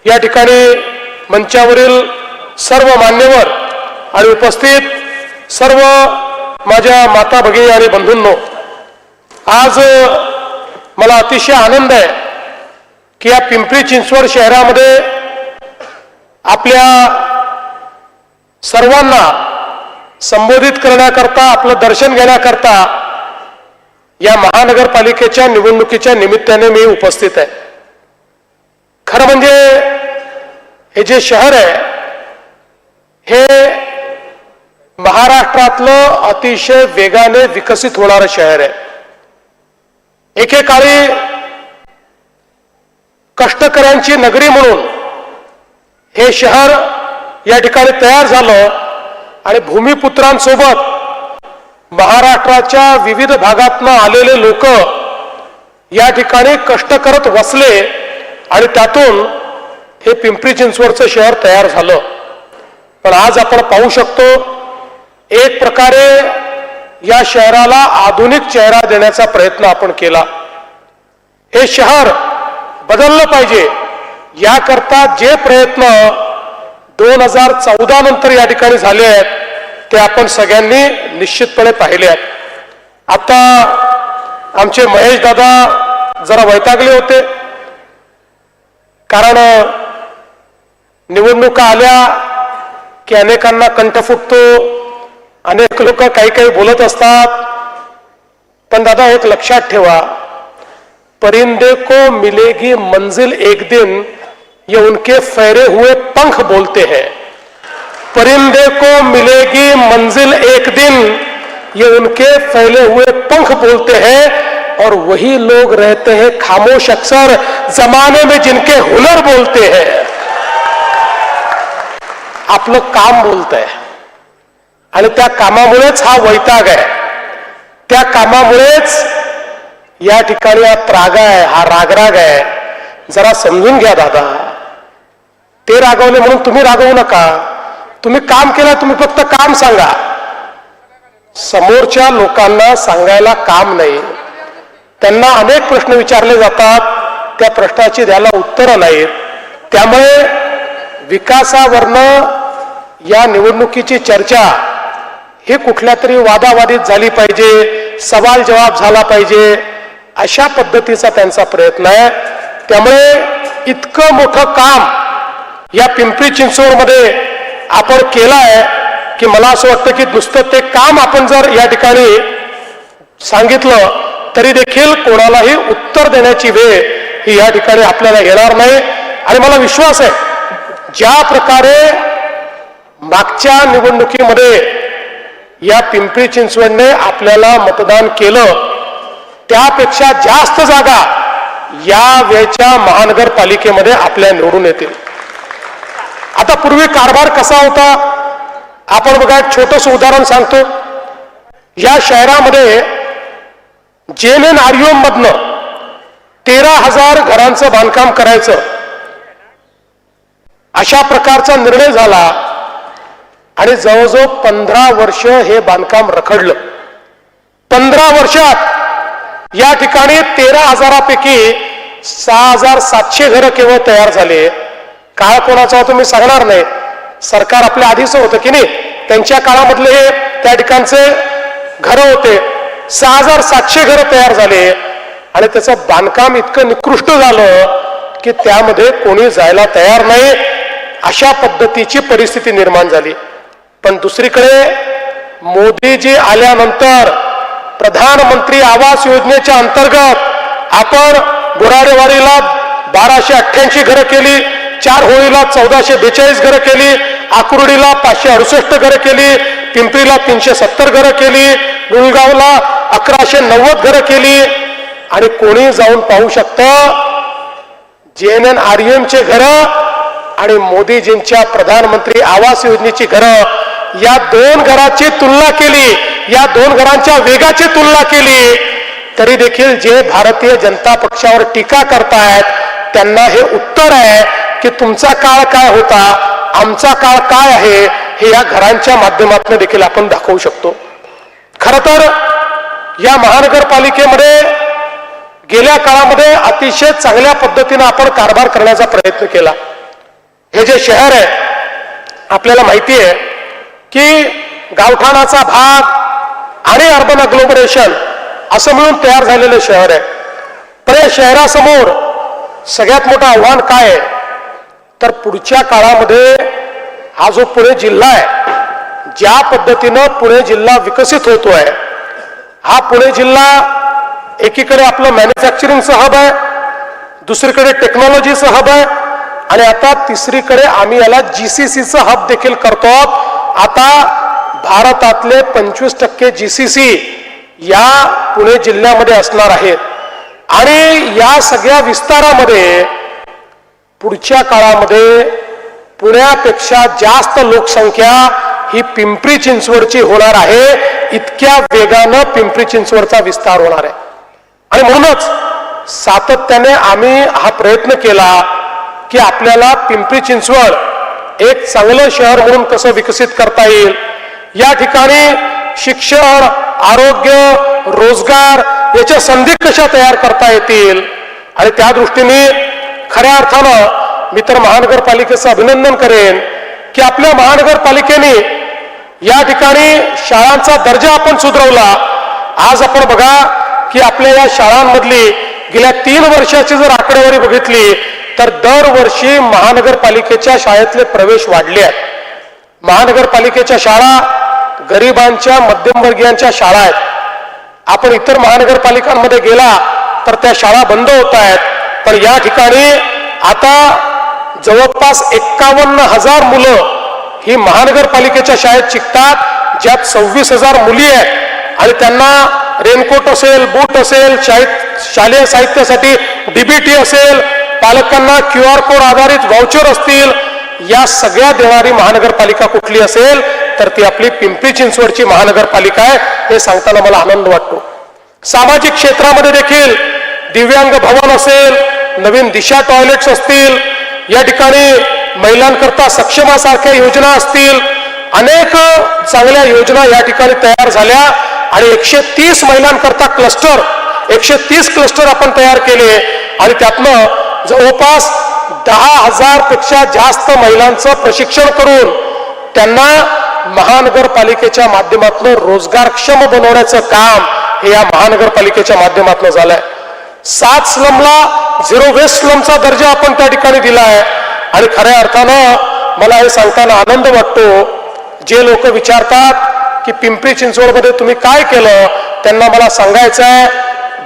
या ठिकाणी मंचावरील सर्व मान्यवर आणि उपस्थित सर्व माझ्या माता भगिनी आणि बंधूंनो, आज मला अतिशय आनंद आहे की या पिंपरी चिंचवड शहरामध्ये आपल्या सर्वांना संबोधित करण्याकरता, आपलं दर्शन घेण्याकरता या महानगरपालिकेच्या निवडणुकीच्या निमित्ताने मी उपस्थित आहे. खरं म्हणजे हे जे शहर आहे हे महाराष्ट्रातलं अतिशय वेगाने विकसित होणारं शहर आहे. एकेकाळी कष्टकऱ्यांची नगरी म्हणून हे शहर या ठिकाणी तयार झालं आणि भूमिपुत्रांसोबत महाराष्ट्राच्या विविध भागातून आलेले लोक या ठिकाणी कष्ट करत वसले आणि त्यातून हे पिंपरी चिंचवडचं शहर तयार झालं. पण आज आपण पाहू शकतो एक प्रकारे या शहराला आधुनिक चेहरा देण्याचा प्रयत्न आपण केला. हे शहर बदललं पाहिजे याकरता जे प्रयत्न 2014 नंतर या ठिकाणी झाले आहेत ते आपण सगळ्यांनी निश्चितपणे पाहिले आहेत. आता आमचे महेश दादा जरा वैतागले होते, कारण निवडणुका आल्या की अनेकांना कंठ फुटतो, अनेक लोक काही काही बोलत असतात. पण दादा एक लक्षात ठेवा, परिंदे को मिलेगी मंजिल एक दिन, ये उनके फैरे हुए पंख बोलते हैं. परिंदे को मिलेगी मंजिल एक दिन, ये उनके फैले हुए पंख बोलते हैं. और वही लोग रहते हैं खामोश अक्सर जमाने में जिनके हुनर बोलते हैं. आपलं काम बोलतंय आणि त्या कामामुळेच हा वैताग आहे. त्या कामामुळेच या ठिकाणी हा त्राग आहे, हा रागराग आहे. जरा समजून घ्या दादा. ते रागवले म्हणून तुम्ही रागवू नका. तुम्ही काम केलं, तुम्ही फक्त काम सांगा. समोरच्या लोकांना सांगायला काम नाही. त्यांना अनेक प्रश्न विचारले जातात, त्या प्रश्नाची द्यायला उत्तरं नाहीत. त्यामुळे विकासावरनं या निवडणुकीची चर्चा ही कुठल्या तरी वादावादीत झाली पाहिजे, सवाल जवाब झाला पाहिजे, अशा पद्धतीचा त्यांचा प्रयत्न आहे. त्यामुळे इतकं मोठं काम या पिंपरी चिंचवडमध्ये आपण केलं आहे की मला असं वाटतं की नुसतं ते काम आपण जर या ठिकाणी सांगितलं तरी देखील कोणालाही उत्तर देण्याची वेळ ही या ठिकाणी आपल्याला येणार नाही. आणि मला विश्वास आहे ज्या प्रकारे मागच्या निवडणुकीमध्ये या पिंपरी चिंचवडने आपल्याला मतदान केलं त्यापेक्षा जास्त जागा या वेळच्या महानगरपालिकेमध्ये आपल्या निवडून येतील. आता पूर्वी कारभार कसा होता आपण बघा, एक छोटंसं उदाहरण सांगतो. या शहरामध्ये JNNREM मधनं 13,000 घरांचं बांधकाम करायचं अशा प्रकारचा निर्णय झाला आणि जवळजवळ 15 वर्ष हे बांधकाम रखडलं. 15 वर्षात या ठिकाणी 13,000पैकी 6,700 घरं केवळ तयार झाले. काळ कोणाचा होता मी सांगणार नाही, सरकार आपल्या आधीच होतं की नाही, त्यांच्या काळामधले हे त्या ठिकाणचे घरं होते. 6,700 घरं तयार झाले आणि त्याचं बांधकाम इतकं निकृष्ट झालं की त्यामध्ये कोणी जायला तयार नाही, अशा पद्धतीची परिस्थिती निर्माण झाली. पण दुसरीकडे मोदीजी आल्यानंतर प्रधानमंत्री आवास योजनेच्या अंतर्गत आपण बोराडेवाडीला 1288 घरं केली, 4 होळीला 1442 घरं केली, आकुर्डीला 568 घरं केली, पिंपरीला 370 घरं केली, गुलगावला 1190 घरं केली. आणि कोणी जाऊन पाहू शकतं JNNREMचे घरं आणि मोदीजींच्या प्रधानमंत्री आवास योजनेची घरं, या 2 घराची तुलना केली, या 2 घरांच्या वेगाची तुलना केली तरी देखील जे भारतीय जनता पक्षावर टीका करतायत त्यांना हे उत्तर आहे की तुमचा काळ काय होता, आमचा काळ काय आहे हे या घरांच्या माध्यमातून देखील आपण दाखवू शकतो. खरं तर या महानगरपालिकेमध्ये गेल्या काळामध्ये अतिशय चांगल्या पद्धतीने आपण कारभार करण्याचा प्रयत्न केला. हे जे शहर आहे आपल्याला माहिती आहे की गावठाणाचा भाग आणि अर्बन अग्लोमरेशन असं मिळून तयार झालेलं शहर आहे. पण या शहरासमोर सगळ्यात मोठं आव्हान काय आहे तर पुढच्या काळामध्ये हा जो पुणे जिल्हा आहे, ज्या पद्धतीनं पुणे जिल्हा विकसित होतोय, हा पुणे जिल्हा एकीकडे आपलं मॅन्युफॅक्चरिंगचं हब आहे, दुसरीकडे टेक्नॉलॉजीचं हब आहे आणि आता तिसरीकडे आम्ही याला जीसीसीचं हब देखील करतो. आता भारतातले 25% जीसीसी या पुणे जिल्ह्यामध्ये असणार आहेत आणि या सगळ्या विस्तारामध्ये पुढच्या काळामध्ये पुण्यापेक्षा जास्त लोकसंख्या ही पिंपरी चिंचवडची होणार आहे. इतक्या वेगानं पिंपरी चिंचवडचा विस्तार होणार आहे आणि म्हणूनच सातत्याने आम्ही हा प्रयत्न केला की आपल्याला पिंपरी चिंचवड एक चांगलं शहर म्हणून कसं विकसित करता येईल, या ठिकाणी शिक्षण, आरोग्य, रोजगार याच्या संधी कशा तयार करता येतील आणि त्या दृष्टीने खऱ्या अर्थानं मी तर महानगरपालिकेचं अभिनंदन करेन की आपल्या महानगरपालिकेने या ठिकाणी शाळांचा दर्जा आपण सुधारवला. आज आपण बघा की आपल्या या शाळांमधली गेल्या 3 वर्षाची जर आकडेवारी बघितली तर दरवर्षी महानगरपालिकेच्या शाळेतले प्रवेश वाढले आहेत. महानगरपालिकेच्या शाळा गरिबांच्या, मध्यमवर्गीयांच्या शाळा आहेत. आपण इतर महानगरपालिकांमध्ये गेला तर त्या शाळा बंद होत आहेत, पण या ठिकाणी आता जवळपास 51,000 मुलं ही महानगरपालिकेच्या शाळेत शिकतात, ज्यात 26,000 मुली आहेत आणि त्यांना रेनकोट असेल, बूट असेल, शालेय साहित्यासाठी डीबीटी असेल, पालकांना QR कोड आधारित व्हाउचर असतील, या सगळ्या देणारी महानगरपालिका कुठली असेल तर ती आपली पिंपरी चिंचवडची महानगरपालिका आहे. हे सांगताना मला आनंद वाटतो. सामाजिक क्षेत्रामध्ये देखील दिव्यांग भवन असेल, नवीन दिशा टॉयलेट्स असतील, या ठिकाणी महिलांकरता सक्षमासारख्या योजना असतील, अनेक चांगल्या योजना या ठिकाणी तयार झाल्या आणि 130 महिलांकरता क्लस्टर, 130 क्लस्टर आपण तयार केले आणि त्यातनं जवळपास 10,000 पेक्षा जास्त महिलांचं प्रशिक्षण करून त्यांना महानगरपालिकेच्या माध्यमातून रोजगारक्षम बनवण्याचं काम हे या महानगरपालिकेच्या माध्यमातून झालंय. 7 स्लमला 0 वेस्ट स्लमचा दर्जा आपण त्या ठिकाणी दिला आहे आणि खऱ्या अर्थानं मला हे सांगताना आनंद वाटतो. जे लोक विचारतात की पिंपरी चिंचवडमध्ये तुम्ही काय केलं, त्यांना मला सांगायचं आहे,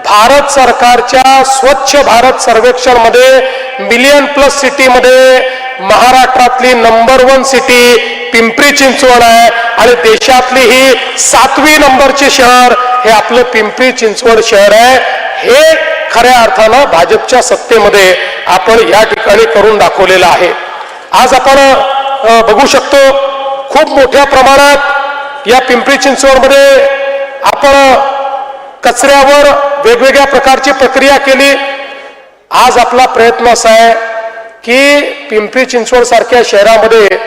भारत सरकारच्या स्वच्छ भारत सर्वेक्षण मध्ये मिलियन+ सिटीमध्ये महाराष्ट्रातली नंबर 1 सिटी पिंपरी चिंचवड आहे आणि देशातली ही 7वी नंबरचे शहर हे आपलं पिंपरी चिंचवड शहर आहे. हे खऱ्या अर्थानं भाजपच्या सत्तेमध्ये आपण या ठिकाणी करून दाखवलेलं आहे. आज आपण बघू शकतो खूप मोठ्या प्रमाणात या पिंपरी चिंचवडमध्ये आपण कचऱ्यावर वेगवेगळ्या प्रकारची प्रक्रिया केली. आज आपला प्रयत्न असा आहे की पिंपरी चिंचवड सारख्या शहरामध्ये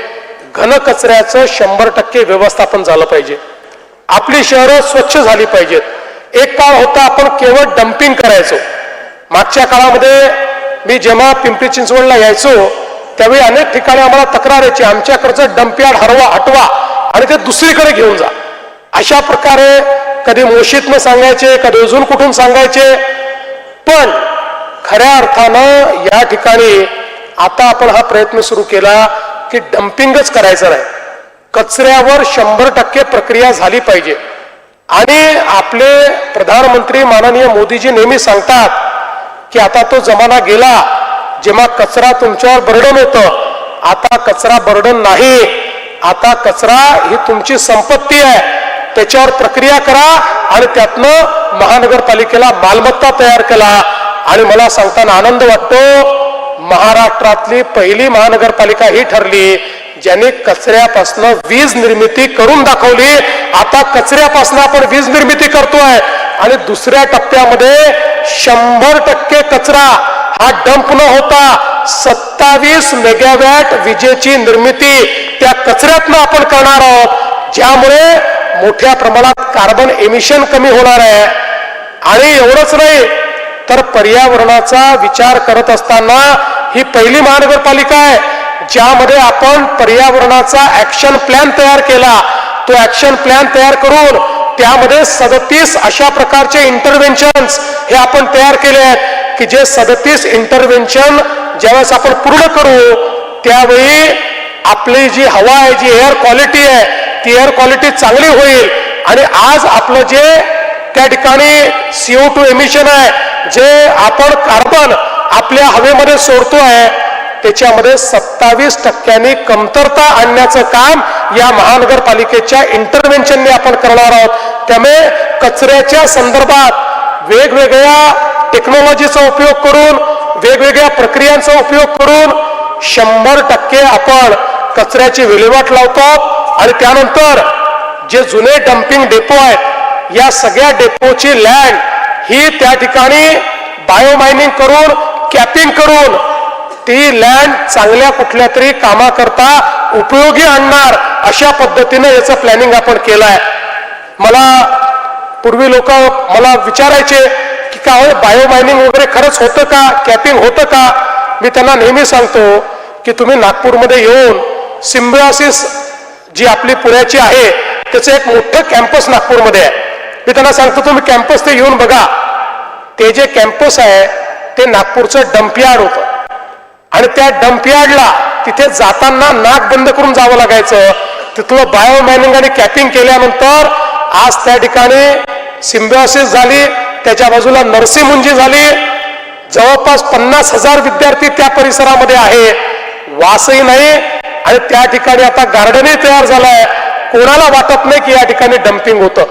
घनकचऱ्याचं 100% व्यवस्थापन झालं पाहिजे. आपली शहरं स्वच्छ झाली पाहिजेत. एक काळ होता आपण केवळ डम्पिंग करायचो. मागच्या काळामध्ये मी जेव्हा पिंपरी चिंचवडला यायचो त्यावेळी अनेक ठिकाणी आम्हाला तक्रार यायची, आमच्याकडचं डम्पयार्ड हटवा आणि ते दुसरीकडे घेऊन जा. अशा प्रकारे कधी मोशीतनं सांगायचे, कधी अजून कुठून सांगायचे. पण खऱ्या अर्थानं या ठिकाणी आता आपण हा प्रयत्न सुरू केला की डम्पिंगच करायचं नाही, कचऱ्यावर 100% प्रक्रिया झाली पाहिजे. आणि आपले प्रधानमंत्री माननीय मोदीजी नेहमी सांगतात की आता तो जमाना गेला जेव्हा कचरा तुमच्यावर बर्डन होतं. आता कचरा बर्डन नाही, आता कचरा ही तुमची संपत्ती आहे, त्याच्यावर प्रक्रिया करा आणि त्यातनं महानगरपालिकेला मालमत्ता तयार केला. आणि मला सांगताना आनंद वाटतो, महाराष्ट्रातली पहिली महानगरपालिका ही ठरली ज्यांनी कचऱ्यापासून वीज निर्मिती करून दाखवली. आता कचऱ्यापासून आपण वीज निर्मिती करतोय आणि दुसऱ्या टप्प्यामध्ये 100% कचरा हा डंप न होता 27 मेगावॅट विजेची निर्मिती त्या कचऱ्यातनं आपण करणार आहोत, ज्यामुळे मोठ्या प्रमाणात कार्बन एमिशन कमी होणार आहे. आणि एवढंच नाही तर पर्यावरणाचा विचार करत असताना ही पहिली महानगरपालिका आहे ज्यामध्ये आपण पर्यावरणाचा ऍक्शन प्लॅन तयार केला. तो ऍक्शन प्लॅन तयार करून त्यामध्ये 37 अशा प्रकारचे इंटरव्हेन्शन्स हे आपण तयार केले आहेत की जे 37 इंटरव्हेन्शन ज्यावेळेस आपण पूर्ण करू त्यावेळी आपली जी हवा आहे, जी एअर क्वालिटी आहे, ती एअर क्वालिटी चांगली होईल. आणि आज आपलं जे त्या ठिकाणी CO2 एमिशन आहे, जे आपण कार्बन आपल्या हवेमध्ये सोडतोय, त्याच्यामध्ये 27% कमतरता आणण्याचं काम या महानगरपालिकेच्या इंटरव्हेन्शनने आपण करणार आहोत. त्यामुळे कचऱ्याच्या संदर्भात वेगवेगळ्या टेक्नॉलॉजीचा उपयोग करून, वेगवेगळ्या प्रक्रियांचा उपयोग करून 100% आपण कचऱ्याची विल्हेवाट लावतो. आणि त्यानंतर जे जुने डम्पिंग डेपो आहेत, या सगळ्या डेपोची लँड ही त्या ठिकाणी बायोमायनिंग करून, कॅपिंग करून ती लँड चांगल्या कुठल्या तरी कामाकरता उपयोगी आणणार अशा पद्धतीने याचं प्लॅनिंग आपण केलं आहे. मला पूर्वी लोक मला विचारायचे की काय बायोमायनिंग वगैरे खरंच होतं का, कॅपिंग होतं का. मी त्यांना नेहमी सांगतो की तुम्ही नागपूरमध्ये येऊन सिम्बायोसिस जी आपली पुण्याची आहे त्याचं एक मोठं कॅम्पस नागपूरमध्ये आहे. मी त्यांना सांगतो तुम्ही कॅम्पस ते येऊन बघा. ते जे कॅम्पस आहे ते नागपूरचं डम्पयार्ड होतं आणि त्या डम्पयार्डला तिथे जाताना नाक बंद करून जावं लागायचं. तिथलं बायोमायनिंग आणि कॅपिंग केल्यानंतर आज त्या ठिकाणी सिम्बायोसिस झाली, त्याच्या बाजूला नरसिंहमुंजी झाली. जवळपास 50,000 विद्यार्थी त्या परिसरामध्ये आहे. वासही नाही आणि त्या ठिकाणी आता गार्डनही तयार झालाय. कोणाला वाटत नाही की या ठिकाणी डम्पिंग होतं.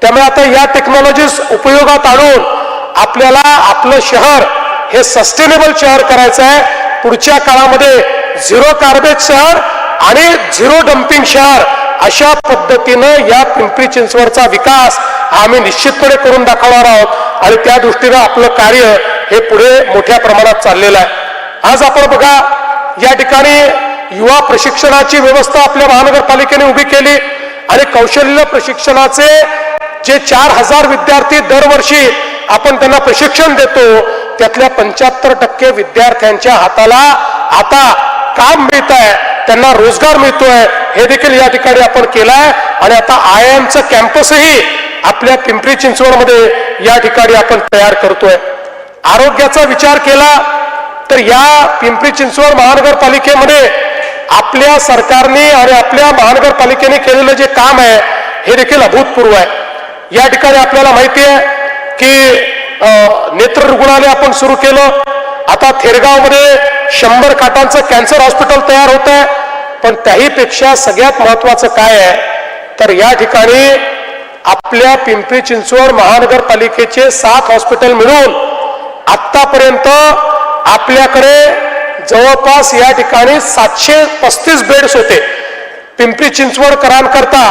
त्यामुळे आता या टेक्नॉलॉजीज उपयोगात आणून आपल्याला आपलं शहर हे सस्टेनेबल शहर करायचं आहे. पुढच्या काळामध्ये झिरो गार्बेज शहर आणि झिरो डम्पिंग शहर अशा पद्धतीनं या पिंपरी चिंचवडचा विकास आम्ही निश्चितपणे करून दाखवणार आहोत आणि त्या दृष्टीनं आपलं कार्य हे पुढे मोठ्या प्रमाणात चाललेलं आहे. आज आपण बघा या ठिकाणी युवा प्रशिक्षणाची व्यवस्था आपल्या महानगरपालिकेने उभी केली आणि कौशल्य प्रशिक्षणाचे जे 4,000 विद्यार्थी दरवर्षी आपण त्यांना प्रशिक्षण देतो त्यातल्या 75% विद्यार्थ्यांच्या हाताला आता काम मिळत आहे, त्यांना रोजगार मिळतोय. हे देखील या ठिकाणी आपण केलाय आणि आता IIMचं कॅम्पसही आपल्या पिंपरी चिंचवडमध्ये या ठिकाणी आपण तयार करतोय. आरोग्याचा विचार केला तर या पिंपरी चिंचवड महानगरपालिकेमध्ये आपल्या सरकारने आणि आपल्या महानगरपालिकेने केलेलं जे काम आहे हे देखील अभूतपूर्व आहे. या ठिकाणी आपल्याला माहिती आहे की नेत्र रुग्णालय आपण सुरू केलं. आता थेरगावमध्ये 100 खाटांचं कॅन्सर हॉस्पिटल तयार होत आहे. पण त्याहीपेक्षा सगळ्यात महत्वाचं काय आहे तर या ठिकाणी आपल्या पिंपरी चिंचवड महानगरपालिकेचे 7 हॉस्पिटल मिळून आतापर्यंत आपल्याकडे जवळपास या ठिकाणी 735 बेड्स होते. पिंपरी चिंचवडकरांकरता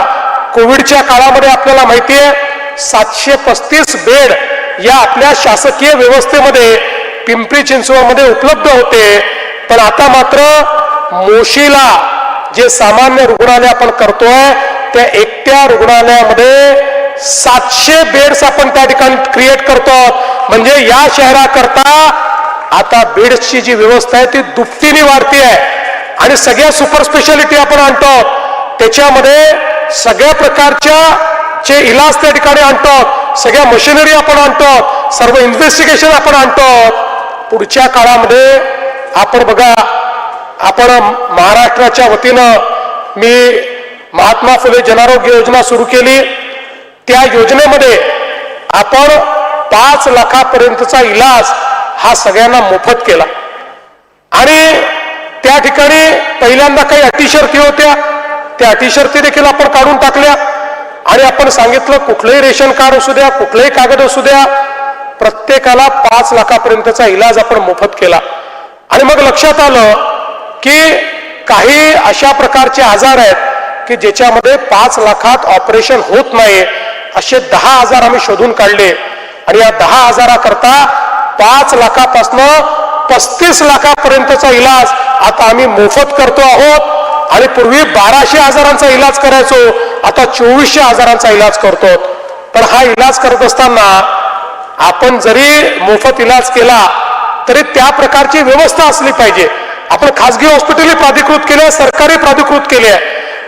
कोविडच्या काळामध्ये आपल्याला माहिती आहे 735 बेड या आपल्या शासकीय व्यवस्थेमध्ये पिंपरी चिंचवडमध्ये उपलब्ध होते. पण आता मात्र मोशीला जे सामान्य रुग्णालय आपण करतोय त्या एकट्या रुग्णालयामध्ये 700 बेड्स आपण त्या ठिकाणी क्रिएट करतो. म्हणजे या शहराकरता आता बेड्सची जी व्यवस्था आहे ती दुपटीने वाढती आहे आणि सगळ्या सुपर स्पेशालिटी आपण आणतो. त्याच्यामध्ये सगळ्या प्रकारच्या जे इलाज त्या ठिकाणी आणतो, सगळ्या मशिनरी आपण आणतो, सर्व इन्व्हेस्टिगेशन आपण आणतो. पुढच्या काळामध्ये आपण बघा आपण महाराष्ट्राच्या वतीनं मी महात्मा फुले जनआरोग्य योजना सुरू केली. त्या योजनेमध्ये आपण 5 लाखापर्यंतचा इलाज हा सगळ्यांना मोफत केला आणि त्या ठिकाणी पहिल्यांदा काही अटी शर्ती होत्या, त्या अटी शर्ती देखील आपण काढून टाकल्या आणि आपण सांगितलं कुठलंही रेशन कार्ड असू द्या, कुठलंही कागद असू द्या, प्रत्येकाला 5 लाखापर्यंतचा इलाज आपण मोफत केला. आणि मग लक्षात आलं की काही अशा प्रकारचे आजार आहेत की ज्याच्यामध्ये 5 लाखात ऑपरेशन होत नाही. असे 10,000 आम्ही शोधून काढले आणि या 10,000 करता 5 लाखापासून 35 लाखापर्यंतचा इलाज आता आम्ही मोफत करतो आहोत. आणि पूर्वी 1200 आजारांचा इलाज करायचो, आता 2400 आजारांचा इलाज करतो. तर हा इलाज करत असताना आपण जरी मोफत इलाज केला तरी त्या प्रकारची व्यवस्था असली पाहिजे. आपण खासगी हॉस्पिटल प्राधिकृत केले, सरकारी प्राधिकृत केले,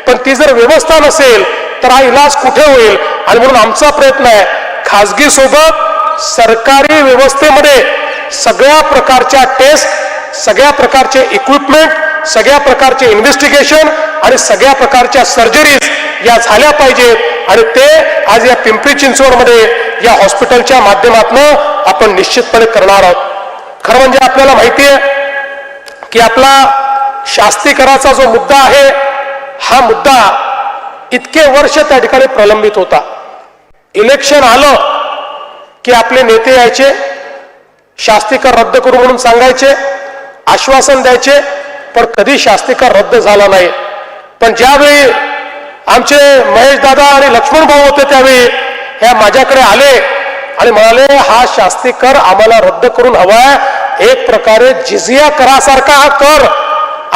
पण ती जर व्यवस्था नसेल तर हा इलाज कुठे होईल? आणि म्हणून आमचा प्रयत्न आहे खासगी सोबत सरकारी व्यवस्थेमध्ये सगळ्या प्रकारच्या टेस्ट, सगळ्या प्रकारचे इक्विपमेंट, सगळ्या प्रकारचे इन्व्हेस्टिगेशन आणि सगळ्या प्रकारच्या सर्जरीज या झाल्या पाहिजेत आणि ते आज या पिंपरी चिंचवडमध्ये या हॉस्पिटलच्या माध्यमातून आपण निश्चितपणे करणार आहोत। खरं म्हणजे आपल्याला माहिती आहे की आपला शास्तीकराचा जो मुद्दा आहे हा मुद्दा इतके वर्ष त्या ठिकाणी प्रलंबित होता। इलेक्शन आलं की आपले नेते यायचे, शास्तीकर रद्द करू म्हणून सांगायचे, आश्वासन द्यायचे, पण कधी शास्तीकर रद्द झाला नाही। पण ज्यावेळी आमचे महेश दादा आणि लक्ष्मण भाऊ होते त्यावेळी ह्या माझ्याकडे आले आणि म्हणाले हा शास्तीकर आम्हाला रद्द करून हवाय, एक प्रकारे जिझिया करासारखा हा कर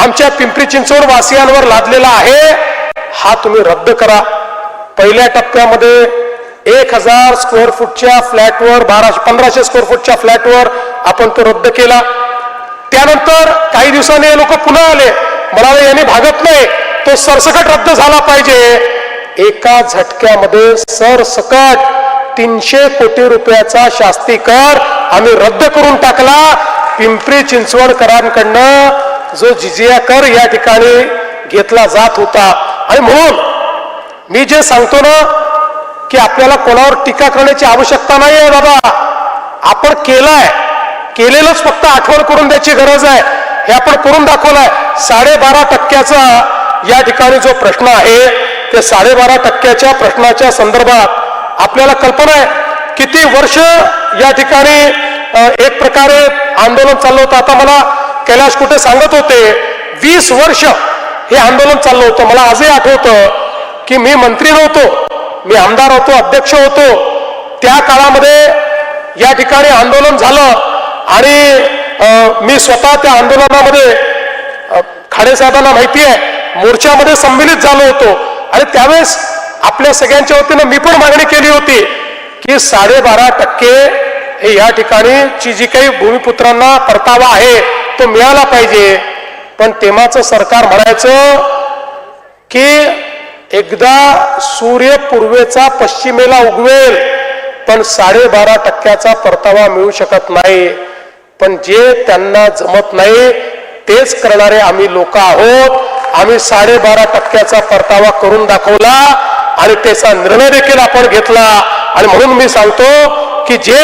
आमच्या पिंपरी चिंचवड वासियांवर लादलेला आहे, हा तुम्ही रद्द करा। पहिल्या टप्प्यामध्ये 1000 स्क्वेअर फूटच्या फ्लॅटवर 1500 स्क्वेअर फूटच्या फ्लॅटवर आपण तो रद्द केला। त्यानंतर काही दिवसांनी हे लोक पुन्हा आले, म्हणाले यांनी भागत नाही, तो सरसकट रद्द झाला पाहिजे। एका झटक्यामध्ये सरसकट 300 कोटी रुपयाचा शास्ती कर आम्ही रद्द करून टाकला। पिंपरी चिंचवडकरांकडनं जो जिजिया कर या ठिकाणी घेतला जात होता। आणि म्हणून मी जे सांगतो ना की आपल्याला कोणावर टीका करण्याची आवश्यकता नाही आहे बाबा, आपण केलाय, केलेलंच फक्त आठवण करून द्यायची गरज आहे, हे आपण करून दाखवलंय। 12.5%चा या ठिकाणी जो प्रश्न आहे ते 12.5%च्या प्रश्नाच्या संदर्भात आपल्याला कल्पना आहे किती वर्ष या ठिकाणी एक प्रकारे आंदोलन चाललं होतं। आता मला कैलाश कुठे सांगत होते 20 वर्ष हे आंदोलन चाललं होतं। मला आजही आठवतं की मी मंत्री नव्हतो, मी आमदार होतो, अध्यक्ष होतो, त्या काळामध्ये या ठिकाणी आंदोलन झालं आणि मी स्वतः त्या आंदोलनामध्ये खाडे साहेबांना माहिती आहे मोर्चामध्ये सम्मिलित झालो होतो आणि त्यावेळेस आपल्या सगळ्यांच्या वतीनं मी पण मागणी केली होती की 12.5% हे या ठिकाणी जी काही भूमिपुत्रांना परतावा आहे तो मिळाला पाहिजे। पण तेव्हाचं सरकार म्हणायचं की एकदा सूर्य पूर्वेचा पश्चिमेला उगवेल पण 12.5%चा परतावा मिळू शकत नाही। पण जे त्यांना जमत नाही तेच करणारे आम्ही लोक आहोत। आम्ही 12.5%चा परतावा करून दाखवला आणि त्याचा निर्णय देखील आपण घेतला। आणि म्हणून मी सांगतो की जे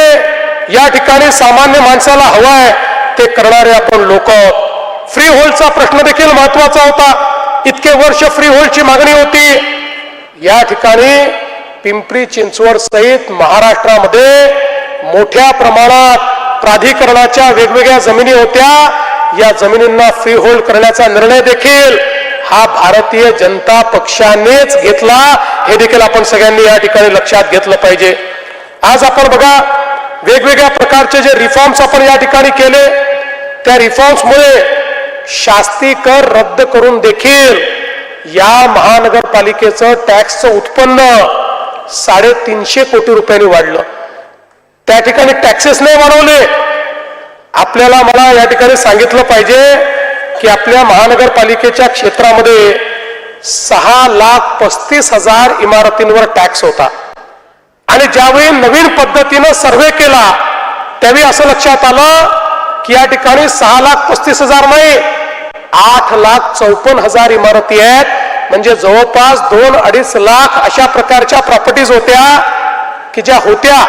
या ठिकाणी सामान्य माणसाला हवाय ते करणारे आपण लोक। फ्री होल्डचा प्रश्न देखील महत्वाचा होता, इतके वर्ष फ्री होल्डची मागणी होती। या ठिकाणी पिंपरी चिंचवड सहित महाराष्ट्रामध्ये मोठ्या प्रमाणात प्राधिकरणाच्या वेगवेगळ्या जमिनी होत्या, या जमिनींना फ्री होल्ड करण्याचा निर्णय देखील हा भारतीय जनता पक्षानेच घेतला, हे देखील आपण सगळ्यांनी या ठिकाणी लक्षात घेतलं पाहिजे। आज आपण बघा वेगवेगळ्या प्रकारचे जे रिफॉर्म्स आपण या ठिकाणी केले, त्या रिफॉर्म्समुळे शास्ती कर रद्द करून देखील या महानगरपालिकेचं टॅक्सचं उत्पन्न 350 कोटी रुपयांनी वाढलं। त्या ठिकाणी टॅक्सेस नाही वाढवले। आपल्याला मला या ठिकाणी सांगितलं पाहिजे की आपल्या महानगरपालिकेच्या क्षेत्रामध्ये 6,35,000 इमारतींवर टॅक्स होता आणि ज्यावेळी नवीन पद्धतीनं सर्वे केला त्यावेळी असं लक्षात आलं की या ठिकाणी 6,35,000 नाही 8,54,000 इमारती आहेत, म्हणजे जवळपास 2-2.5 लाख अशा प्रकारच्या प्रॉपर्टीज होत्या की ज्या होत्या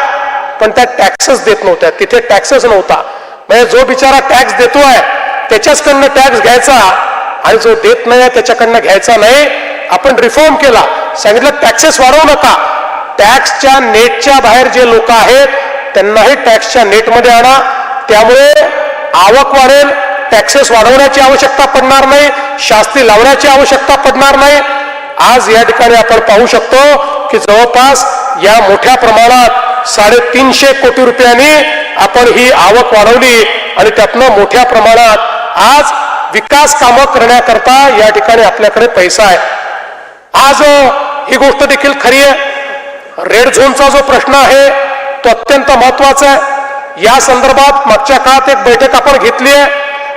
पण त्या टॅक्सेस देत नव्हत्या, तिथे टॅक्सेस नव्हता। म्हणजे जो बिचारा टॅक्स देतोय त्याच्याचकडनं टॅक्स घ्यायचा आणि जो देत नाही त्याच्याकडनं घ्यायचा नाही। आपण रिफॉर्म केला, सांगितलं टॅक्सेस वाढवू नका, टॅक्सच्या नेटच्या बाहेर जे लोक आहेत त्यांनाही टॅक्सच्या नेटमध्ये आणा, त्यामुळे आवक वाढेल, टॅक्सेस वाढवण्याची आवश्यकता पडणार नाही, शास्ती लावण्याची आवश्यकता पडणार नाही। आज या ठिकाणी आपण पाहू शकतो की जवळपास या मोठ्या प्रमाणात 350 कोटी रुपयांनी आपण ही आवक वाढवली आणि त्यातनं मोठ्या प्रमाणात आज विकास कामं करण्याकरता या ठिकाणी आपल्याकडे पैसा आहे। आज ही गोष्ट देखील खरी आहे, रेड झोनचा जो प्रश्न आहे तो अत्यंत महत्वाचा आहे। या संदर्भात मागच्या काळात एक बैठक आपण घेतली आहे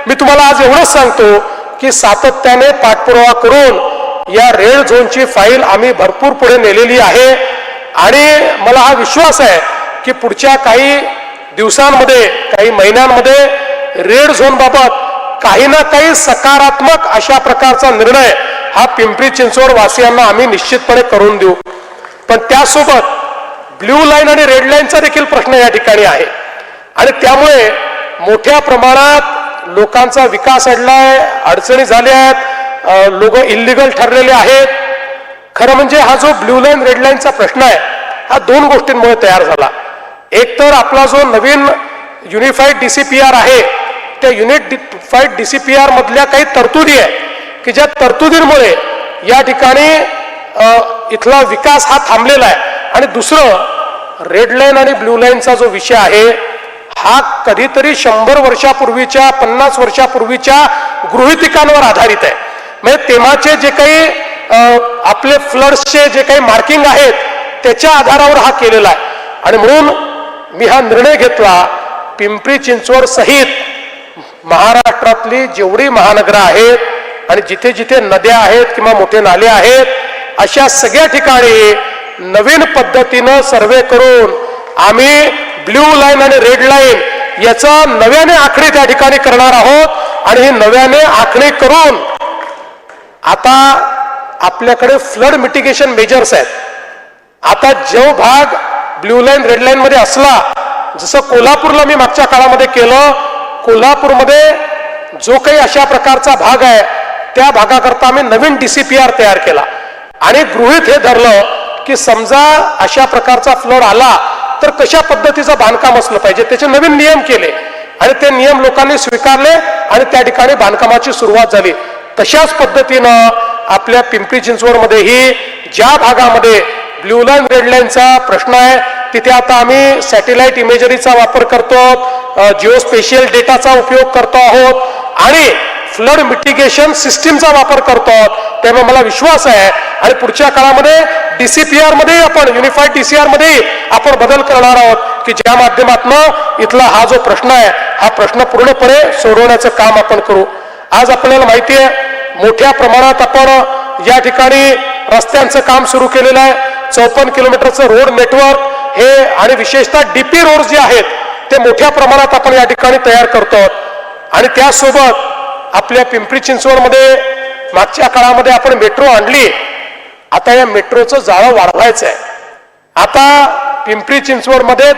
मी तुम्हाला आज एवढंच सांगतो की सातत्याने पाठपुरावा करून या रेड झोनची फाईल आम्ही भरपूर पुढे नेलेली आहे आणि मला हा विश्वास आहे की पुढच्या काही दिवसांमध्ये काही महिन्यांमध्ये रेड झोन बाबत काही ना काही सकारात्मक अशा प्रकारचा निर्णय हा पिंपरी चिंचवड वासियांना आम्ही निश्चितपणे करून देऊ. पण त्यासोबत ब्ल्यू लाईन आणि रेड लाईनचा देखील प्रश्न या ठिकाणी आहे आणि त्यामुळे मोठ्या प्रमाणात लोकांचा विकास अडलाय, अडचणी झाल्या आहेत, लोक इल्लीगल ठरलेले आहेत. खरं म्हणजे हा जो ब्ल्यू लाईन रेड लाईनचा प्रश्न आहे हा दोन गोष्टींमुळे तयार झाला. एक तर आपला जो नवीन युनिफाईड DCPR आहे त्या युनिफाईड DCPR मधल्या काही तरतुदी आहे की ज्या तरतुदींमुळे या ठिकाणी इथला विकास हा थांबलेला आहे. आणि दुसरं रेड लाईन आणि ब्ल्यू लाईनचा जो विषय आहे हा कधीतरी 100 वर्षापूर्वीच्या 50 वर्षापूर्वीच्या गृहितकांवर आधारित आहे. म्हणजे तेव्हाचे जे काही आपले फ्लड्सचे जे काही मार्किंग आहेत त्याच्या आधारावर हा केलेला आहे. आणि म्हणून मी हा निर्णय घेतला पिंपरी चिंचवड सहित महाराष्ट्रातली जेवढी महानगरं आहेत आणि जिथे जिथे नद्या आहेत किंवा मोठे नाले आहेत अशा सगळ्या ठिकाणी नवीन पद्धतीनं सर्वे करून आम्ही ब्ल्यू लाईन आणि रेड लाईन याचा नव्याने आखणी त्या ठिकाणी करणार आहोत. आणि ही नव्याने आखणी करून आता आपल्याकडे फ्लड मिटिगेशन मेजर्स आहेत. आता जो भाग ब्ल्यू लाईन रेड लाईन मध्ये असला, जसं कोल्हापूरला मी मागच्या काळामध्ये केलं, कोल्हापूरमध्ये जो काही अशा प्रकारचा भाग आहे त्या भागाकरता आम्ही नवीन DCPR तयार केला आणि गृहीत हे धरलं की समजा अशा प्रकारचा फ्लड आला तर कशा पद्धतीचं बांधकाम असलं पाहिजे, त्याचे नवीन नियम केले आणि ते नियम लोकांनी स्वीकारले आणि त्या ठिकाणी बांधकामाची सुरुवात झाली. तशाच पद्धतीनं आपल्या पिंपरी चिंचवडमध्येही ज्या भागामध्ये ब्ल्यू लाईन रेड लाईनचा प्रश्न आहे तिथे आता आम्ही सॅटेलाइट इमेजरीचा वापर करतो, जिओस्पेशियल डेटाचा उपयोग करतो आहोत आणि फ्लड मिटिगेशन सिस्टीमचा वापर करतो आहोत. त्यामुळे मला विश्वास आहे आणि पुढच्या काळामध्ये DCPR मध्ये आपण युनिफाईड DCR मध्ये आपण बदल करणार आहोत की ज्या माध्यमातून इथला हा जो प्रश्न आहे हा प्रश्न पूर्णपणे सोडवण्याचं काम आपण करू. आज आपल्याला माहिती आहे मोठ्या प्रमाणात आपण या ठिकाणी रस्त्यांचं काम सुरू केलेलं आहे. 54 किलोमीटरचं रोड नेटवर्क हे आणि विशेषतः DP रोड जे आहेत ते मोठ्या प्रमाणात आपण या ठिकाणी तयार करतो आणि त्यासोबत आपल्या पिंपरी चिंचवडमध्ये मागच्या काळामध्ये आपण मेट्रो आणली. आता या मेट्रोचं जाळं वाढवायचं आहे. आता पिंपरी चिंचवडमध्ये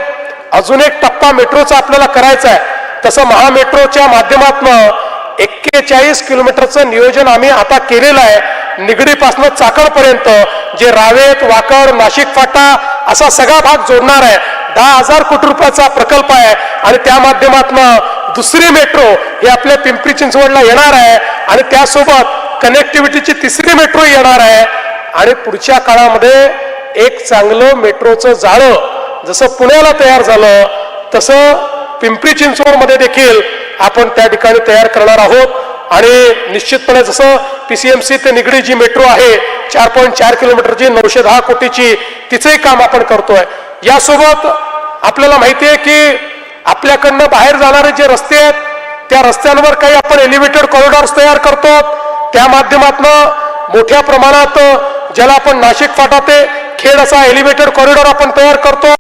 अजून एक टप्पा मेट्रोचा आपल्याला करायचा आहे. तसं महामेट्रोच्या माध्यमातून 41 किलोमीटरचं नियोजन आम्ही आता केलेलं आहे. निगडीपासून चाकणपर्यंत जे रावेत, वाकड, नाशिक फाटा असा सगळा भाग जोडणार आहे. 10,000 कोटी रुपयाचा प्रकल्प आहे आणि त्या माध्यमातून दुसरी मेट्रो ही आपल्या पिंपरी चिंचवडला येणार आहे आणि त्यासोबत कनेक्टिव्हिटीची तिसरी मेट्रो येणार आहे. आणि पुढच्या काळामध्ये एक चांगलं मेट्रोचं जाळं जसं पुण्याला तयार झालं तसं पिंपरी चिंचवडमध्ये देखील आपण त्या ठिकाणी तयार करणार आहोत. आणि निश्चितपणे जसं PCMC ते निगडी जी मेट्रो आहे 4.4 किलोमीटरची 910 कोटीची तिचंही काम आपण करतोय. यासोबत आपल्याला माहिती आहे की आपल्याकडनं बाहेर जाणारे जे रस्ते आहेत त्या रस्त्यांवर काही आपण एलिव्हेटेड कॉरिडॉर्स तयार करतो. त्या माध्यमातून मोठ्या प्रमाणात ज्याला आपण नाशिक फाटा ते खेड असा एलिव्हेटेड कॉरिडॉर आपण तयार करतो.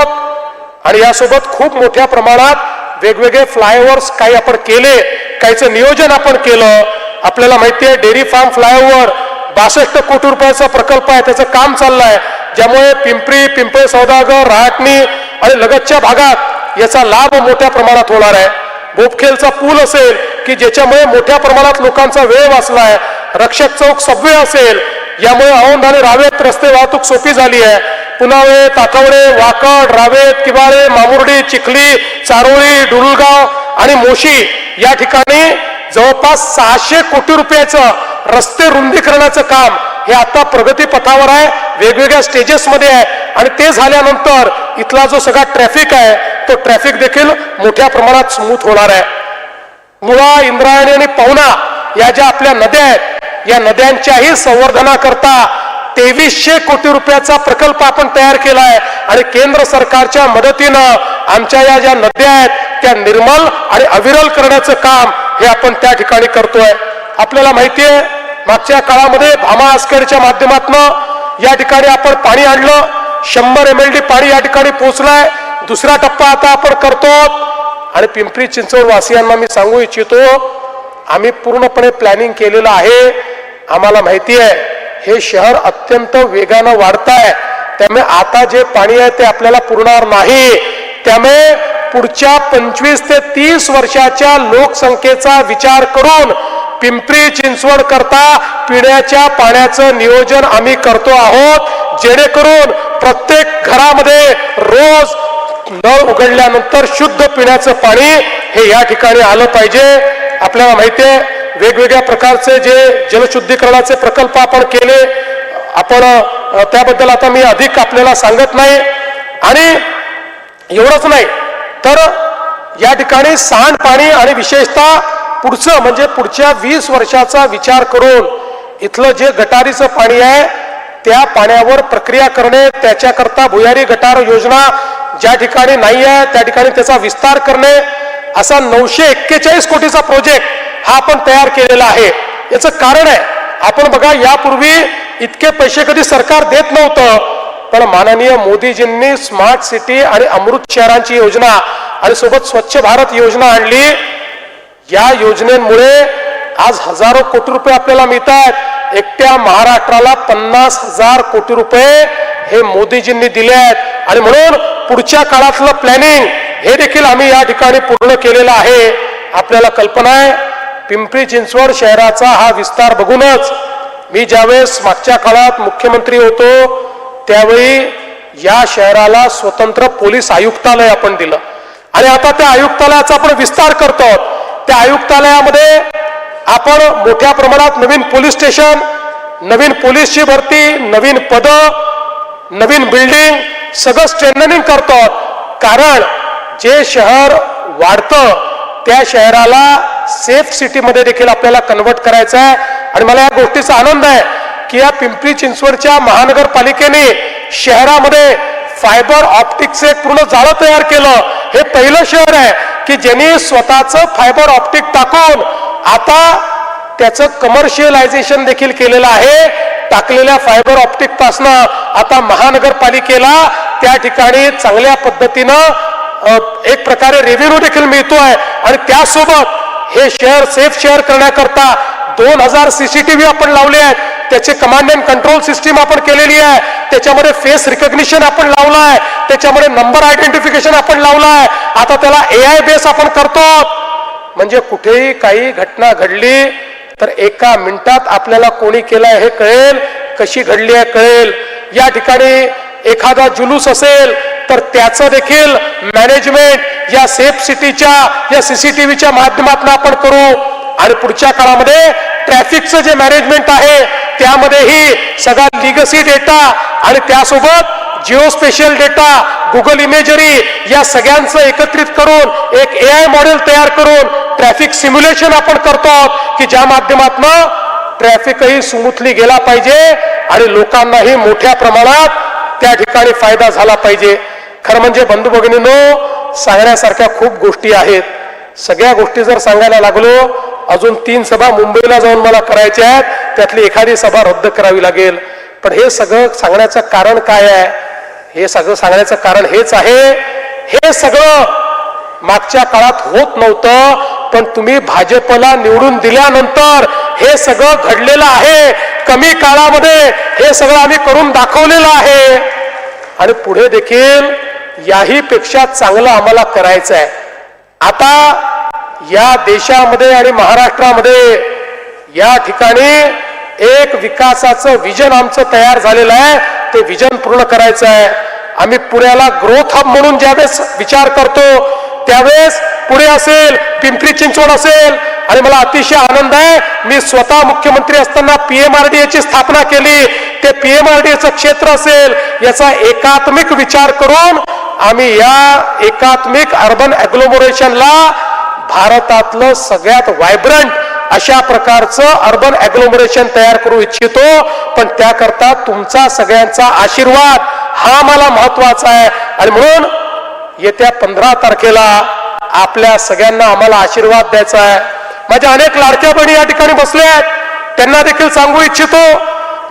आणि यासोबत खूप मोठ्या प्रमाणात वेगवेगळे फ्लायओव्हर्स काही आपण केले, काहीचं नियोजन आपण केलं. आपल्याला माहिती आहे डेअरी फार्म फ्लायओव्हर 62 कोटी रुपयाचा प्रकल्प आहे, त्याचं काम चाललंय, ज्यामुळे पिंपरी, पिंपळे सौदागर, रहाटणी आणि लगतच्या भागात याचा लाभ मोठ्या प्रमाणात होणार आहे. बोपखेलचा पूल असेल की ज्याच्यामुळे मोठ्या प्रमाणात लोकांचा वेळ वाचलाय. रक्षक चौक सबवे असेल, यामुळे औंध आणि रावेत रस्ते वाहतूक सोपी झाली आहे. पुनावळे, ताकवडे, वाकड, रावेत, किबाळे, मामुर्डी, चिखली, चारोळी, डुलगाव आणि मोशी या ठिकाणी जवळपास 600 कोटी रुपयाचं रस्ते रुंदीकरणाचं काम हे आता प्रगती पथावर आहे, वेगवेगळ्या स्टेजेसमध्ये आहे. आणि ते झाल्यानंतर इथला जो सगळा ट्रॅफिक आहे तो ट्रॅफिक देखील मोठ्या प्रमाणात स्मूथ होणार आहे. मुळा, इंद्रायणी आणि पवना या ज्या आपल्या नद्या आहेत या नद्यांच्याही संवर्धनाकरता 2300 कोटी रुपयाचा प्रकल्प आपण तयार केला आहे. आणि केंद्र सरकारच्या मदतीनं आमच्या या ज्या नद्या आहेत त्या निर्मल आणि अविरल करण्याचं काम हे आपण त्या ठिकाणी करतोय. आपल्याला माहितीये मागच्या काळामध्ये भामा आस्करच्या माध्यमातून या ठिकाणी आपण पाणी आणलं. 100 MLD पाणी या ठिकाणी पोहोचलाय. दुसरा टप्पा आता आपण करतो. आणि पिंपरी चिंचवड वासियांना मी सांगू इच्छितो, आम्ही पूर्णपणे प्लॅनिंग केलेलं आहे. आम्हाला माहिती आहे हे शहर अत्यंत वेगानं वाढत आहे, त्यामुळे आता जे पाणी आहे ते आपल्याला पुरणार नाही. त्यामुळे पुढच्या 25 ते 30 वर्षाच्या लोकसंख्येचा विचार करून पिंपरी चिंचवड करता पिण्याच्या पाण्याचं नियोजन आम्ही करतो आहोत, जेणेकरून प्रत्येक घरामध्ये रोज नळ उघडल्यानंतर शुद्ध पिण्याचं पाणी हे या ठिकाणी आलं पाहिजे. आपल्याला माहिती आहे वेगवेगळ्या प्रकारचे जे जलशुद्धीकरणाचे प्रकल्प आपण केले, आपण त्याबद्दल आता मी अधिक आपल्याला सांगत नाही. आणि एवढंच नाही तर या ठिकाणी सांडपाणी आणि विशेषतः पुढचं म्हणजे पुढच्या 20 वर्षाचा विचार करून इथलं जे गटारीचं पाणी आहे त्या पाण्यावर प्रक्रिया करणे, त्याच्याकरता भुयारी गटार योजना ज्या ठिकाणी नाही आहे त्या ठिकाणी त्याचा विस्तार करणे, असा 941 कोटीचा प्रोजेक्ट हा आपण तयार केलेला आहे. याचं कारण आहे, आपण बघा यापूर्वी इतके पैसे कधी सरकार देत नव्हतं, पण माननीय मोदीजींनी स्मार्ट सिटी आणि अमृत शहरांची योजना आणि सोबत स्वच्छ भारत योजना आणली. या योजनेमुळे आज हजारो कोटी रुपये आपल्याला मिळतात. एकट्या महाराष्ट्राला 50,000 कोटी रुपये हे मोदीजींनी दिले आहेत. आणि म्हणून पुढच्या काळातलं प्लॅनिंग हे देखील आम्ही या ठिकाणी पूर्ण केलेलं आहे. आपल्याला कल्पना आहे पिंपरी चिंचवड शहराचा हा विस्तार बघूनच मी ज्यावेळेस मागच्या काळात मुख्यमंत्री होतो त्यावेळी या शहराला स्वतंत्र पोलीस आयुक्तालय आपण दिलं आणि आता त्या आयुक्तालयाचा आपण विस्तार करतो. त्या आयुक्तालयामध्ये आपण मोठ्या प्रमाणात नवीन पोलीस स्टेशन, नवीन पोलीसची भरती, नवीन पद, नवीन बिल्डिंग सगळं स्ट्रेंथनिंग करतो. कारण जे शहर वाढतं त्या शहराला सेफ सिटीमध्ये देखील आपल्याला कन्वर्ट करायचं आहे. आणि मला या गोष्टीचा आनंद आहे की या पिंपरी चिंचवडच्या महानगरपालिकेने शहरामध्ये फायबर ऑप्टिकचे एक पूर्ण जाळं तयार केलं. हे पहिलं शहर आहे की ज्यांनी स्वतःचं फायबर ऑप्टिक टाकून आता त्याचं कमर्शियलायझेशन देखील केलेलं आहे. टाकलेल्या फायबर ऑप्टिक पासनं आता महानगरपालिकेला त्या ठिकाणी चांगल्या पद्धतीनं एक प्रकारे रेव्हेन्यू देखील मिळतोय. आणि त्यासोबत हे शहर सेफ शहर करण्याकरता 2000 CCTV आपण लावले आहेत. त्याचे कमांड अँड कंट्रोल सिस्टीम आपण केलेली आहे. त्याच्यामध्ये फेस रिकग्निशन आपण लावलं आहे. त्याच्यामध्ये नंबर आयडेंटिफिकेशन आपण लावलं आहे. आता त्याला AI बेस आपण करतो. म्हणजे कुठेही काही घटना घडली तर एका मिनिटात आपल्याला कोणी केलंय हे कळेल, कशी घडली आहे कळेल. या ठिकाणी एखादा जुलूस असेल तर त्याचं देखील मॅनेजमेंट या सेफ सिटीच्या या CCTVच्या माध्यमातून आपण करू. आणि पुढच्या काळामध्ये ट्रॅफिकचं जे मॅनेजमेंट आहे त्यामध्येही सगळा लिगसी डेटा आणि त्यासोबत Jio special data, Google imagery या सगळ्यांचं एकत्रित करून एक AI मॉडेल तयार करून ट्रॅफिक सिम्युलेशन आपण करतो की ज्या माध्यमातून ट्रॅफिकही स्मूथली गेला पाहिजे आणि लोकांनाही मोठ्या प्रमाणात त्या ठिकाणी फायदा झाला पाहिजे. खरं म्हणजे बंधू भगिनींनो सांगण्यासारख्या खूप गोष्टी आहेत. सगळ्या गोष्टी जर सांगायला लागलो अजून 3 सभा मुंबईला जाऊन मला करायच्या आहेत, त्यातली एखादी सभा रद्द करावी लागेल. पण हे सगळं सांगण्याचं कारण काय आहे? हे सगळं सांगण्याचं कारण हेच आहे, हे सगळं मागच्या काळात होत नव्हतं, पण तुम्ही भाजपला निवडून दिल्यानंतर हे सगळं घडलेलं आहे. कमी काळामध्ये हे सगळं आम्ही करून दाखवलेलं आहे आणि पुढे देखील याही पेक्षा चांगलं आम्हाला करायचं आहे. आता या देशामध्ये आणि महाराष्ट्रामध्ये या ठिकाणी एक विकासाचं विजन आमचं तयार झालेलं आहे. ते विजन पूर्ण करायचं आहे. आम्ही पुण्याला ग्रोथ हब म्हणून ज्यावेळेस विचार करतो त्यावेळेस पुणे असेल, पिंपरी चिंचवड असेल. आणि मला अतिशय आनंद आहे मी स्वतः मुख्यमंत्री असताना PMRDA ची स्थापना केली. ते PMRDAचं क्षेत्र असेल याचा एकात्मिक विचार करून आम्ही या एकात्मिक अर्बन ॲग्लोमरेशनला भारतातलं सगळ्यात व्हायब्रंट अशा प्रकारचं अर्बन ॲग्लोमरेशन तयार करू इच्छितो. पण त्याकरता तुमचा सगळ्यांचा आशीर्वाद हा मला महत्वाचा आहे. आणि म्हणून येत्या 15 तारखेला आपल्या सगळ्यांना आम्हाला आशीर्वाद द्यायचा आहे. माझ्या अनेक लाडक्या बहिणी या ठिकाणी बसल्या आहेत, त्यांना देखील सांगू इच्छितो,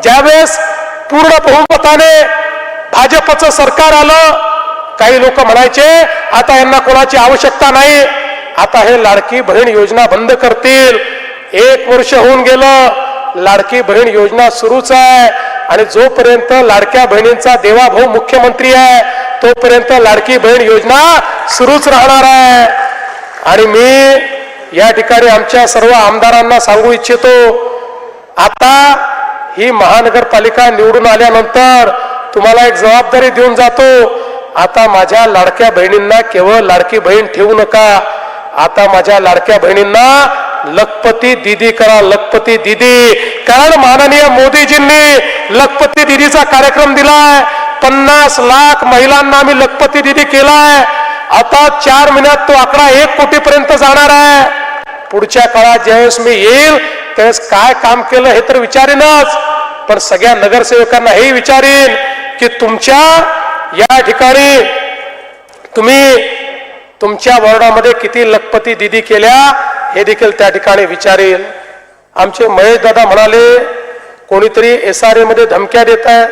ज्यावेळेस पूर्ण बहुमताने भाजपचं सरकार आलं, काही लोक म्हणायचे आता यांना कोणाची आवश्यकता नाही, आता हे लाडकी बहीण योजना बंद करतील. 1 वर्ष होऊन गेलं, लाडकी बहीण योजना सुरूच आहे आणि जोपर्यंत लाडक्या बहिणींचा देवाभाऊ मुख्यमंत्री आहे तोपर्यंत लाडकी बहीण योजना सुरूच राहणार आहे. आणि मी या ठिकाणी आमच्या सर्व आमदारांना सांगू इच्छितो, आता ही महानगरपालिका निवडून आल्यानंतर तुम्हाला एक जबाबदारी देऊन जातो. आता माझ्या लाडक्या बहिणींना केवळ लाडकी बहीण ठेवू नका, आता माझ्या लाडक्या बहिणींना लखपती दीदी करा, लखपती दीदी. कारण माननीय मोदीजींनी लखपती दीदीचा कार्यक्रम दिलाय, 50 लाख महिलांना आम्ही लखपती दीदी केलाय. आता 4 महिन्यात तो आकडा 1 कोटीपर्यंत जाणार आहे. पुढच्या काळात ज्यावेळेस मी येईल त्यावेळेस काय काम केलं हे तर विचारीनच, पण सगळ्या नगरसेवकांना हेही विचारीन की तुमच्या या ठिकाणी तुम्ही तुमच्या वॉर्डामध्ये किती लखपती दीदी केल्या हे देखील त्या ठिकाणी विचारेल. आमचे महेश दादा म्हणाले कोणीतरी SRA मध्ये धमक्या देत आहे.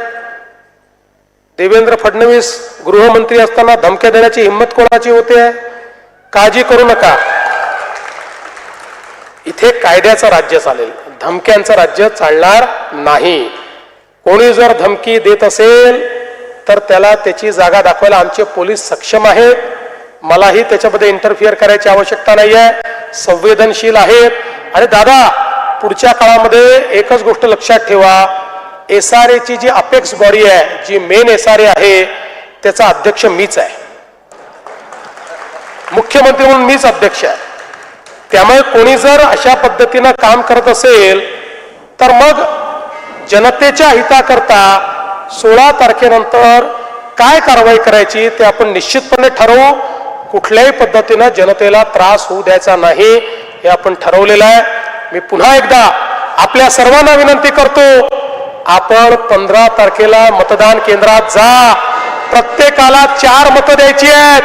देवेंद्र फडणवीस गृहमंत्री असताना धमक्या देण्याची हिंमत कोणाची होते? काळजी करू नका, इथे कायद्याचं राज्य चालेल, धमक्यांचं राज्य चालणार नाही. कोणी जर धमकी देत असेल तर त्याला त्याची जागा दाखवायला आमचे पोलीस सक्षम आहेत. मलाही त्याच्यामध्ये इंटरफिअर करायची आवश्यकता नाही आहे, संवेदनशील आहेत. आणि दादा, पुढच्या काळामध्ये एकच गोष्ट लक्षात ठेवा, SRA ची जी अपेक्स बॉडी आहे, जी मेन SRA आहे, त्याचा अध्यक्ष मीच आहे, मुख्यमंत्री म्हणून मीच अध्यक्ष आहे. त्यामुळे कोणी जर अशा पद्धतीनं काम करत असेल तर मग जनतेच्या हिताकरता 16 तारखेनंतर काय कारवाई करायची ते आपण निश्चितपणे ठरवू. कुठल्याही पद्धतीनं जनतेला त्रास होऊ द्यायचा नाही हे आपण ठरवलेलं आहे. मी पुन्हा एकदा आपल्या सर्वांना विनंती करतो, आपण 15 तारखेला मतदान केंद्रात जा. प्रत्येकाला 4 मतं द्यायची आहेत,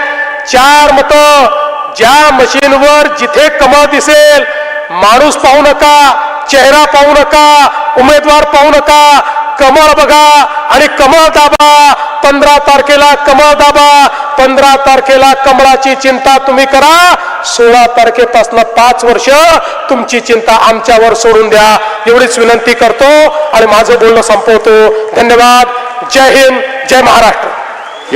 4 मतं. ज्या मशीनवर जिथे कमळ दिसेल, माणूस पाहू नका, चेहरा पाहू नका, उमेदवार पाहू नका, कमळ बघा आणि कमळ दाबा. 15 तारखेला कमळ दाबा, 15 तारखेला कमळाची चिंता तुम्ही करा. 16 तारखेपासून 5 वर्ष तुमची चिंता आमच्यावर सोडून द्या, एवढीच विनंती करतो आणि माझं बोलणं संपवतो. धन्यवाद. जय हिंद, जय महाराष्ट्र.